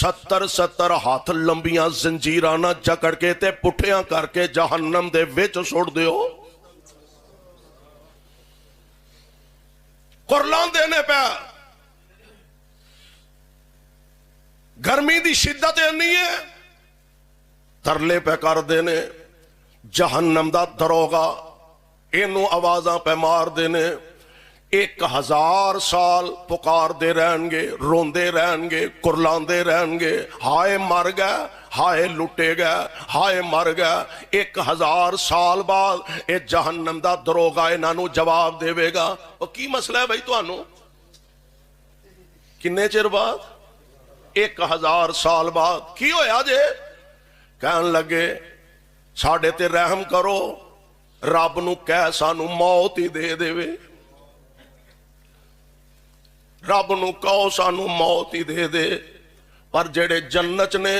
70 ہاتھ لمبیاں زنجیراں نہ جکڑ کے تے پٹھیاں کر کے جہنم دے وچ سٹ دیو. قرلان دینے پہ گرمی دی شدت نہیں ہے، ترلے پہ کر دینے. جہنم دا دروگا اینو آوازاں پہ مار دینے. 1000 سال پکار دے رہن گے، رون دے رہن گے، قرلان دے رہن گے. ہائے مر گئے، ہائے لٹے گئے، ہائے مر گئے. 1000 سال بعد اے جہنم دا دروگا انہاں جواب دے گا. وہ کی مسئلہ ہے بھائی تانوں؟ کنے چر بعد؟ 1000 سال بعد. کی ہویا جے؟ کہن لگے ساڑھے تے رحم کرو، رب نو کہہ سانو موت ہی دے دے وے. رب نو کہو سانو موت ہی دے دے. پر جڑے جنت نے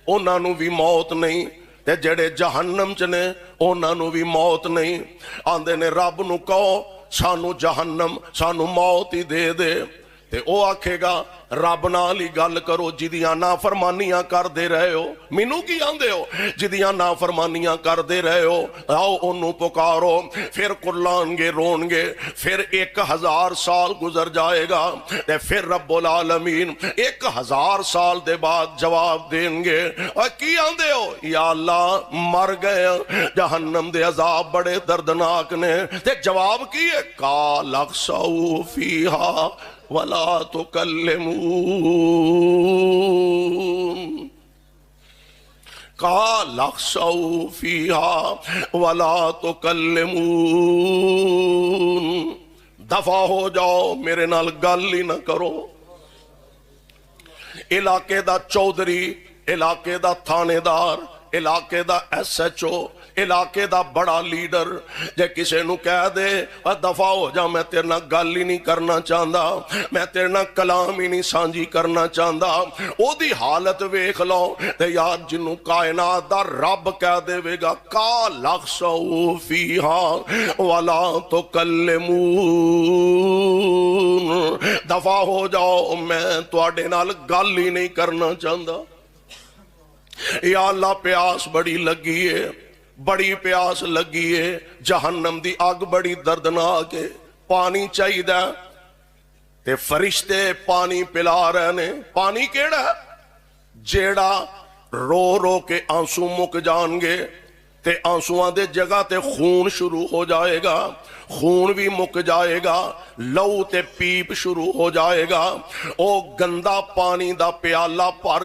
انہاں نو بھی موت نہیں، تے جڑے جہنم چ نے انہاں نو بھی موت نہیں. آندے نے رب نو کہو سانو جہنم سانو موت ہی دے دے. تے او آکھے گا رب نال ہی گل کرو جدیاں نافرمانیاں کر دے رہے ہو. مینوں کی آندے ہو؟ جدیاں نافرمانیاں کر دے رہے ہو آؤ انہوں پکارو. پھر قرلان گے، رون گے. پھر 1000 سال گزر جائے گا تے پھر رب العالمین 1000 سال دے بعد جواب دیں گے. اور کی آندے ہو؟ یا اللہ مر گئے، جہنم دے عذاب بڑے دردناک نے. تے جواب کی ہے؟ قال اخسؤوا فیہا ولا تکلمون. قال اخسؤوا فیہا ولا تکلمون. دفع ہو جاؤ، میرے نال گل ہی نہ کرو. علاقے دا چودھری، علاقے دا تھانے دار، علاقے دا SHO، علاقے دا بڑا لیڈر جے کسے نو کہہ دے دفع ہو جا، میں تیرے نہ گل ہی نہیں کرنا چاہندا، میں تیرے نہ کلام ہی نہیں سانجی کرنا چاہندا، او دی حالت ویکھ لو. تے یار جنوں کائنات دا رب کہہ دے وے گا قال اخسؤوا فیہا ولا تکلمون، دفع ہو جاؤ میں تواڈے نال گل ہی نہیں کرنا چاہندا. یا اللہ پیاس بڑی لگی ہے، بڑی پیاس لگی ہے. جہنم دی اگ بڑی دردناک ہے، پانی چاہیے. تے فرشتے پانی پلا رہے نے. پانی کیڑا ہے؟ جیڑا رو رو کے آنسو مک جان گے تے آنسواں دے جگہ تے خون شروع ہو جائے گا، خون بھی مک جائے گا، لہو تے پیپ شروع ہو جائے گا. او گندا پانی دا پیالہ پر